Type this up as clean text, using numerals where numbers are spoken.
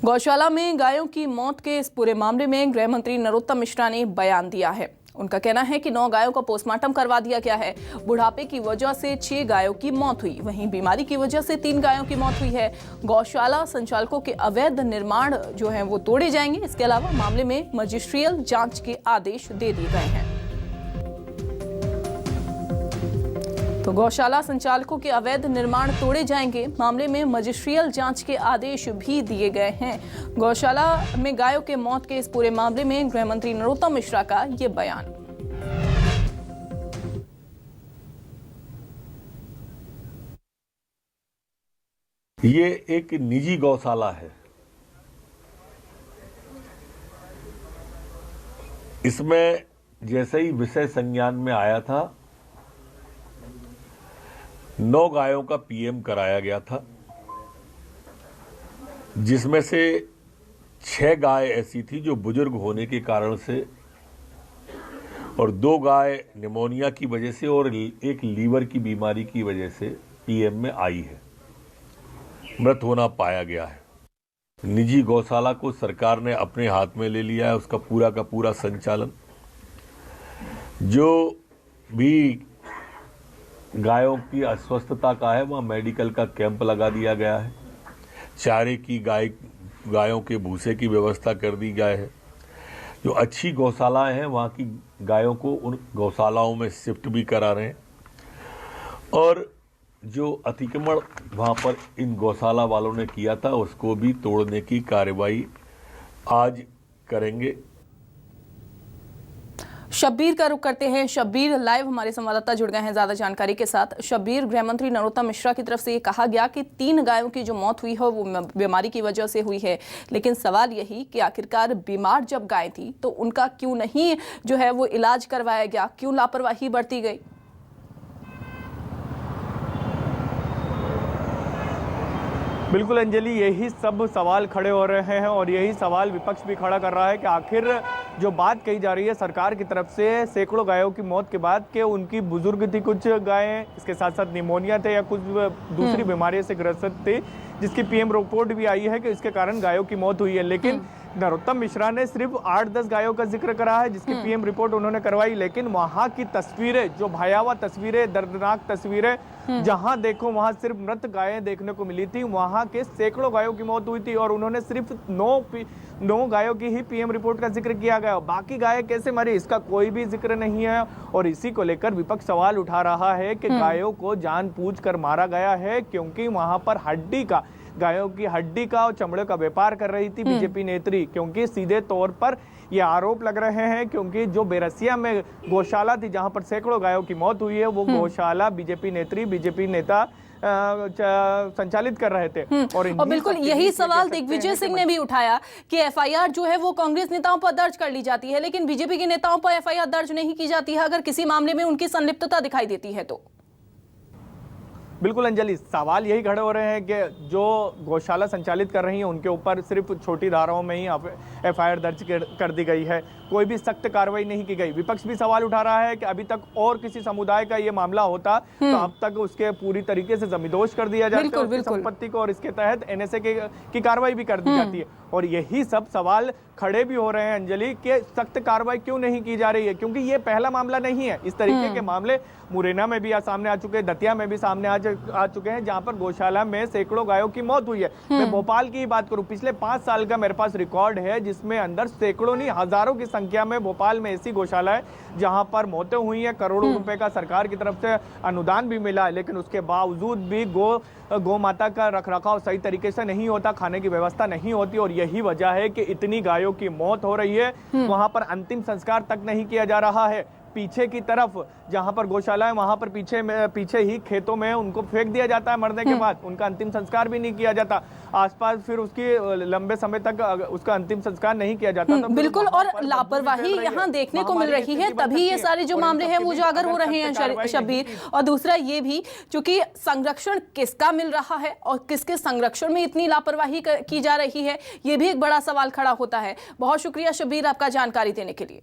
गौशाला में गायों की मौत के इस पूरे मामले में गृह मंत्री नरोत्तम मिश्रा ने बयान दिया है। उनका कहना है कि 9 गायों का पोस्टमार्टम करवा दिया गया है। बुढ़ापे की वजह से 6 गायों की मौत हुई, वहीं बीमारी की वजह से 3 गायों की मौत हुई है। गौशाला संचालकों के अवैध निर्माण जो हैं वो तोड़े जाएंगे। इसके अलावा मामले में मजिस्ट्रियल जांच के आदेश दे दिए गए हैं। तो गौशाला संचालकों के अवैध निर्माण तोड़े जाएंगे, मामले में मजिस्ट्रियल जांच के आदेश भी दिए गए हैं। गौशाला में गायों के मौत के इस पूरे मामले में गृह मंत्री नरोत्तम मिश्रा का ये बयान। ये एक निजी गौशाला है। इसमें जैसे ही विषय संज्ञान में आया था, 9 गायों का पीएम कराया गया था, जिसमें से 6 गाय ऐसी थी जो बुजुर्ग होने के कारण से और 2 गाय निमोनिया की वजह से और एक लीवर की बीमारी की वजह से पीएम में आई है, मृत होना पाया गया है। निजी गौशाला को सरकार ने अपने हाथ में ले लिया है, उसका पूरा का पूरा संचालन। जो भी गायों की अस्वस्थता का है, वहाँ मेडिकल का कैंप लगा दिया गया है। चारे की गायों के भूसे की व्यवस्था कर दी गई है। जो अच्छी गौशालाएं हैं, वहाँ की गायों को उन गौशालाओं में शिफ्ट भी करा रहे हैं। और जो अतिक्रमण वहाँ पर इन गौशाला वालों ने किया था, उसको भी तोड़ने की कार्रवाई आज करेंगे। शब्बीर का रुख करते हैं। शब्बीर, लाइव हमारे संवाददाता जुड़ गए हैं ज्यादा जानकारी के साथ। शब्बीर, गृह मंत्री नरोत्तम मिश्रा की तरफ से ये कहा गया कि 3 गायों की जो मौत हुई है वो बीमारी की वजह से हुई है, लेकिन सवाल यही कि आखिरकार बीमार जब गाय थी तो उनका क्यों नहीं जो है वो इलाज करवाया गया, क्यों लापरवाही बरती गई? बिल्कुल अंजलि, यही सब सवाल खड़े हो रहे हैं और यही सवाल विपक्ष भी खड़ा कर रहा है कि आखिर जो बात कही जा रही है सरकार की तरफ से सैकड़ों गायों की मौत के बाद कि उनकी बुजुर्ग थी कुछ गायें, इसके साथ साथ निमोनिया थे या कुछ दूसरी बीमारियों से ग्रसित थी, जिसकी पीएम रिपोर्ट भी आई है कि इसके कारण गायों की मौत हुई है। लेकिन नरोत्तम मिश्रा ने सिर्फ 8-10 गायों का जिक्र करा है जिसकी पीएम रिपोर्ट उन्होंने करवाई, लेकिन वहां की तस्वीरें, जो भयावह तस्वीरें, दर्दनाक तस्वीरें, जहां देखो वहां सिर्फ मृत गायें देखने को मिली थी। वहां के सैकड़ों गायों की मौत हुई थी और उन्होंने सिर्फ 9 गायों की ही पीएम रिपोर्ट का जिक्र किया गया। बाकी गायें कैसे मरी, इसका कोई भी जिक्र नहीं है। और इसी को लेकर विपक्ष सवाल उठा रहा है कि गायों को जानबूझकर मारा गया है, क्योंकि वहां पर गायों की हड्डी का और चमड़े का व्यापार कर रही थी बीजेपी नेत्री। क्योंकि सीधे तौर पर ये आरोप लग रहे हैं, क्योंकि जो बेरसिया में गौशाला थी जहां पर सैकड़ों गायों की मौत हुई है, वो गौशाला बीजेपी नेता संचालित कर रहे थे। और बिल्कुल यही सवाल दिग्विजय सिंह ने भी उठाया कि एफआईआर जो है वो कांग्रेस नेताओं पर दर्ज कर ली जाती है, लेकिन बीजेपी के नेताओं पर एफआईआर दर्ज नहीं की जाती है अगर किसी मामले में उनकी संलिप्तता दिखाई देती है तो। बिल्कुल अंजलि, सवाल यही खड़े हो रहे हैं कि जो गौशाला संचालित कर रही हैं उनके ऊपर सिर्फ छोटी धाराओं में ही एफआईआर दर्ज कर दी गई है, कोई भी सख्त कार्रवाई नहीं की गई। विपक्ष भी सवाल उठा रहा है कि अभी तक और किसी समुदाय का ये मामला होता तो अब तक उसके पूरी तरीके से जमींदोज कर दिया जाता है संपत्ति को, और इसके तहत एनएसए की कार्रवाई भी कर दी जाती है। और यही सब सवाल खड़े भी हो रहे हैं अंजलि कि सख्त कार्रवाई क्यों नहीं की जा रही है, क्योंकि ये पहला मामला नहीं है। इस तरीके के मामले मुरैना में भी सामने आ चुके हैं, दतिया में भी सामने आ चुके हैं, जहां पर गौशाला में सैकड़ों गायों की मौत हुई है। मैं भोपाल की ही बात करूं, पिछले 5 साल का मेरे पास रिकॉर्ड है, जिसमें अंदर सैकड़ों नहीं हजारों की संख्या में भोपाल में ऐसी गौशाला है जहां पर मौतें हुई हैं। करोड़ों रुपए का सरकार की तरफ से अनुदान भी मिला है, लेकिन उसके बावजूद भी गौ माता का रखरखाव सही तरीके से नहीं होता, खाने की व्यवस्था नहीं होती। और यही वजह है कि इतनी गायों की मौत हो रही है, वहां पर अंतिम संस्कार तक नहीं किया जा रहा है। पीछे की तरफ जहां पर गौशाला है वहां पर पीछे ही खेतों में उनको फेंक दिया जाता है, मरने के बाद उनका अंतिम संस्कार भी नहीं किया जाता। आसपास फिर उसकी लंबे समय तक उसका अंतिम संस्कार नहीं किया जाता। तो बिल्कुल, और लापरवाही यहाँ देखने को मिल रही है, तभी ये सारे जो मामले हैं वो उजागर हो रहे हैं शब्बीर। और दूसरा ये भी, चूंकि संरक्षण किसका मिल रहा है और किसके संरक्षण में इतनी लापरवाही की जा रही है, ये भी एक बड़ा सवाल खड़ा होता है। बहुत शुक्रिया शब्बीर आपका जानकारी देने के लिए।